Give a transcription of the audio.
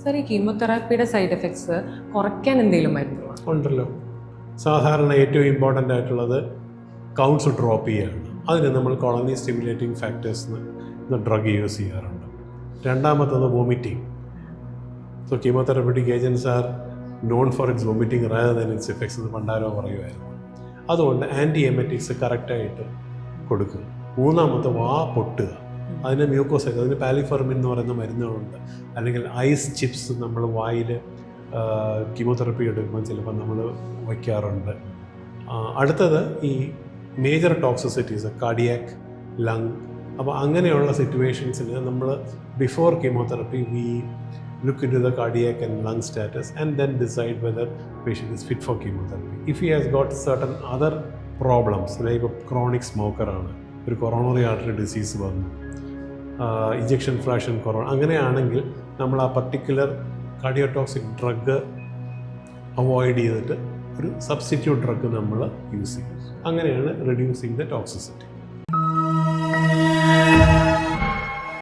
Sir, ഈ കീമോതെറാപ്പിയുടെ side effects കുറയ്ക്കാൻ എന്തെങ്കിലും മരുന്നുകളോ? ഉണ്ടല്ലോ. സാധാരണ ഏറ്റവും ഇമ്പോർട്ടൻ്റ് ആയിട്ടുള്ളത് കൗണ്ട്സ് ഡ്രോപ്പ് ചെയ്യുകയാണ്. അതിന് നമ്മൾ കോളനി സ്റ്റിമുലേറ്റിംഗ് ഫാക്ടേഴ്സ് എന്ന ഡ്രഗ് യൂസ് ചെയ്യാറുണ്ട്. രണ്ടാമത്തത് vomiting. So chemotherapeutic agents are known for its vomiting rather than its effects എന്ന് പണ്ടാരോ പറയുമായിരുന്നു. അതുകൊണ്ട് ആൻറ്റി എമറ്റിക്സ് കറക്റ്റായിട്ട് കൊടുക്കുക. മൂന്നാമത്തെ വാ പൊട്ടുക. അതിന് മ്യൂക്കോസൈഡ്, അതിന് പാലിഫെർമിൻ എന്ന് പറയുന്ന മരുന്നുകളുണ്ട്. അല്ലെങ്കിൽ ഐസ് ചിപ്സ് നമ്മൾ വായിൽ കീമോതെറാപ്പി എടുക്കുമ്പോൾ ചിലപ്പോൾ നമ്മൾ വയ്ക്കാറുണ്ട്. അടുത്തത് ഈ മേജർ ടോക്സിസിറ്റീസ്, കാർഡിയാക്, ലങ്. അപ്പോൾ അങ്ങനെയുള്ള സിറ്റുവേഷൻസിൽ നമ്മൾ before chemotherapy we look into the cardiac and lung status and then decide whether patient is fit for chemotherapy. If he has got certain other problems, like a chronic smoker ആണ്, ഒരു coronary artery disease വന്നു, injection fraction കുറവ്, അങ്ങനെയാണെങ്കിൽ നമ്മൾ ആ particular cardiotoxic drug avoid ചെയ്തിട്ട് ഒരു substitute drug നമ്മൾ യൂസ് ചെയ്യും. അങ്ങനെയാണ് റെഡ്യൂസിങ് ദ ടോക്സിസിറ്റി.